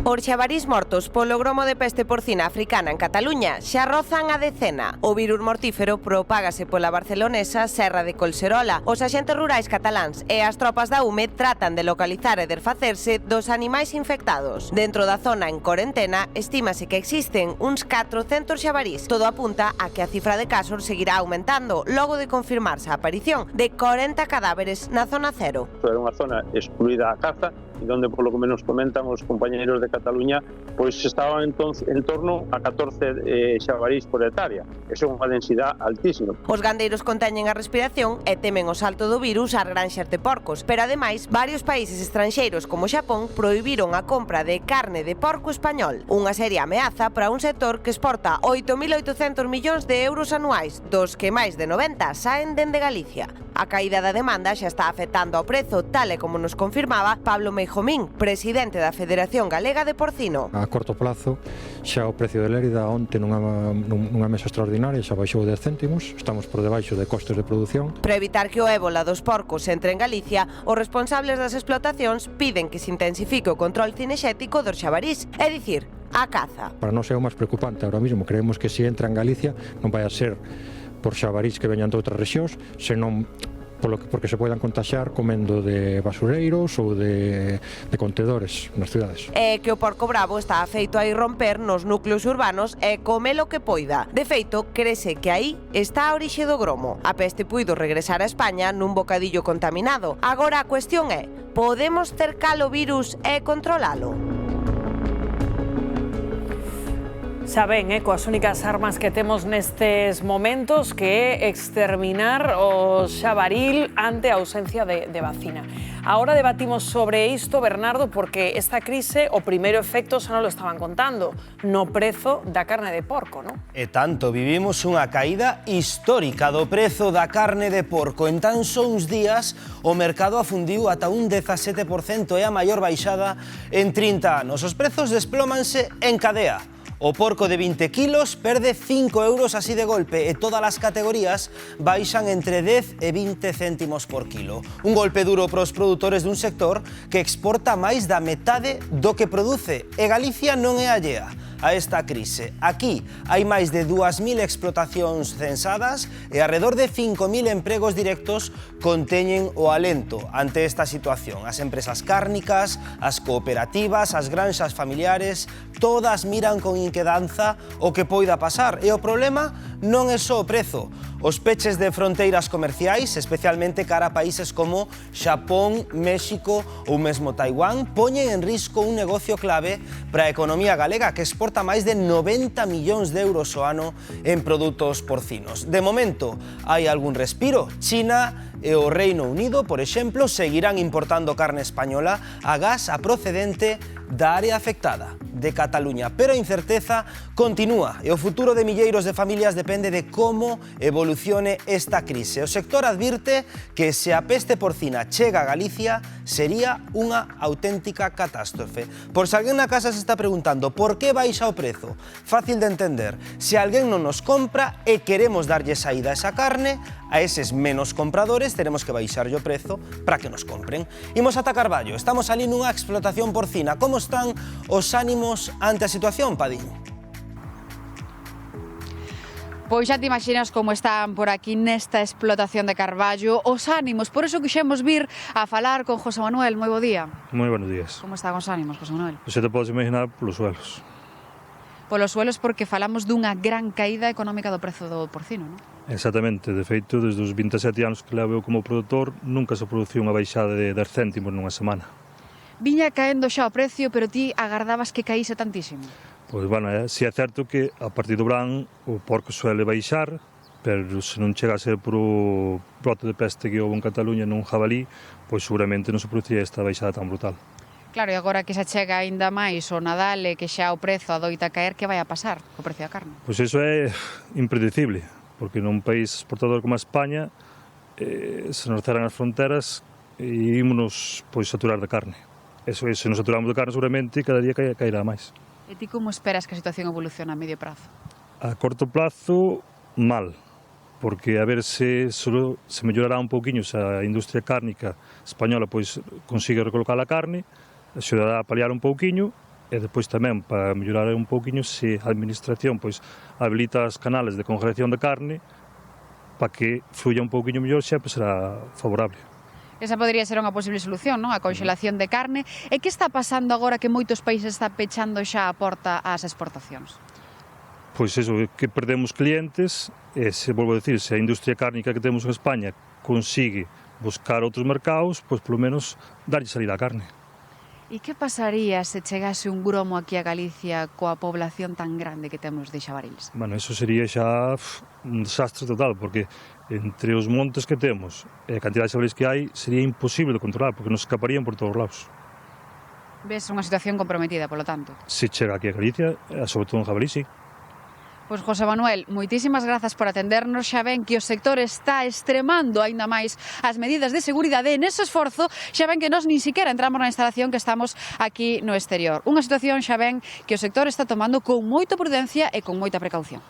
Os xabarís mortos polo gromo de peste porcina africana en Cataluña xa rozan a decena. O virus mortífero propágase pola barcelonesa Serra de Colserola. Os axentes rurais cataláns e as tropas da UME tratan de localizar e desfacerse dos animais infectados. Dentro da zona en corentena, estímase que existen uns 400 xabarís. Todo apunta a que a cifra de casos seguirá aumentando logo de confirmarse a aparición de 40 cadáveres na zona cero. Era unha zona excluída a caza e onde, polo que menos comentan os compañeiros de Cataluña, pois estaban en torno a 14 xabarís por hectárea. Eso é unha densidade altísima. Os gandeiros conteñen a respiración e temen o salto do virus ás granxas de porcos, pero ademais, varios países estranxeiros como Xapón prohibiron a compra de carne de porco español, unha seria ameaza para un sector que exporta 8.800 millóns de euros anuais, dos que máis de 90 saen dende Galicia. A caída da demanda xa está afectando ao prezo, tal e como nos confirmaba Pablo Meijomín, presidente da Federación Galega de Porcino. A corto plazo, xa o precio de Lérida onte nunha mesa extraordinaria xa baixou 10 céntimos, estamos por debaixo de costes de produción. Para evitar que o ébola dos porcos entre en Galicia, os responsables das explotacións piden que se intensifique o control cinexético dos xabarís, é dicir, a caza. Para nós é o máis preocupante ahora mesmo, creemos que se entra en Galicia non vai a ser por xabarís que veñan de outras rexións, senón porque se poidan contaxar comendo de basureiros ou de contedores nas cidades. É que o porco bravo está afeito a irromper nos núcleos urbanos e come lo que poida. De feito, crese que aí está a orixe do gromo. A peste puido regresar a España nun bocadillo contaminado. Agora a cuestión é, podemos cercar o virus e controlalo? Xa ben, coas únicas armas que temos nestes momentos que é exterminar o xabaril ante a ausencia de vacina. Ahora debatimos sobre isto, Bernardo, porque esta crise, o primeiro efecto xa non lo estaban contando, no prezo da carne de porco, non? E tanto, vivimos unha caída histórica do prezo da carne de porco. En tan só uns días, o mercado afundiu ata un 17%, é a maior baixada en 30 anos. Os prezos desplómanse en cadea. O porco de 20 kilos perde 5 euros así de golpe e todas as categorías baixan entre 10 e 20 céntimos por kilo. Un golpe duro para os produtores dun sector que exporta máis da metade do que produce e Galicia non é allea a esta crise. Aquí hai máis de 2.000 explotacións censadas e alrededor de 5.000 empregos directos conteñen o alento ante esta situación. As empresas cárnicas, as cooperativas, as granxas familiares, todas miran con inquedanza o que poida pasar. E o problema non é só o prezo. Os peches de fronteiras comerciais, especialmente cara a países como Xapón, México ou mesmo Taiwán, poñen en risco un negocio clave para a economía galega que exporta máis de 90 millóns de euros ao ano en produtos porcinos. De momento, hai algún respiro. China e o Reino Unido, por exemplo, seguirán importando carne española a gas a procedente da área afectada, de Cataluña. Pero a incerteza continúa e o futuro de milleiros de familias depende de como evolucione esta crise. O sector advirte que se a peste porcina chega a Galicia sería unha auténtica catástrofe. Por se alguén na casa se está preguntando por que baixa o prezo, fácil de entender. Se alguén non nos compra e queremos darlle saída a esa carne, a eses menos compradores teremos que baixarlle o prezo para que nos compren. Imos ata Carballo, estamos ali nunha explotación porcina. Como están os ánimos ante a situación, Padín? Pois xa te imaginas como están por aquí nesta explotación de Carballo os ánimos, por eso quixemos vir a falar con José Manuel. Moi bo día. Moi buenos días. Como están os ánimos, José Manuel? Pois te podes imaginar polos suelos. Polos suelos porque falamos dunha gran caída económica do prezo do porcino, non? Exactamente, de feito, desde os 27 anos que levo eu como produtor, nunca se produciu unha baixada de 10 céntimos nunha semana. Viña caendo xa o precio, pero ti agardabas que caíse tantísimo? Pois, bueno, si é certo que a partir do verán o porco suele baixar, pero se non chega a ser por o brote de peste que houve en Cataluña nun jabalí, pois seguramente non se producía esta baixada tan brutal. Claro, e agora que xa chega aínda máis o Nadal e que xa o prezo adoita caer, que vai a pasar co precio da carne? Pois iso é impredecible, porque nun país exportador como a España se nos cerran as fronteras e ímonos pois saturar de carne. Eso é, se nos saturamos de carne seguramente cada día cairá máis. E ti como esperas que a situación evolucione a medio prazo? A corto plazo, mal, porque a ver se mellorará un pouquiño se a industria cárnica española pois consigue recolocar a carne, axudará a paliar un pouquiño, E depois tamén, para mellorar un pouquiño, se a administración pois habilita os canales de congelación de carne para que fluya un pouquiño mellor, sempre será favorable. Esa podría ser unha posible solución, non? A conxelación de carne. E que está pasando agora que moitos países está pechando xa a porta ás exportacións? Pois eso, que perdemos clientes, e se, volvo a decir, se a industria cárnica que temos en España consigue buscar outros mercados, pois polo menos darlle salida á carne. E que pasaría se chegase un gromo aquí a Galicia coa población tan grande que temos de xabarils? Bueno, eso sería xa un desastre total, porque entre os montes que temos e a cantidad de xabarís que hai, sería imposible de controlar, porque nos escaparían por todos os lados. Ves unha situación comprometida, polo tanto? Se chega aquí a Galicia, sobre todo en jabalí, sí. Pois José Manuel, moitísimas grazas por atendernos. Xa ven que o sector está extremando aínda máis as medidas de seguridade e nese esforzo xa ven que nós nin siquiera entramos na instalación que estamos aquí no exterior. Unha situación xa ven que o sector está tomando con moita prudencia e con moita precaución.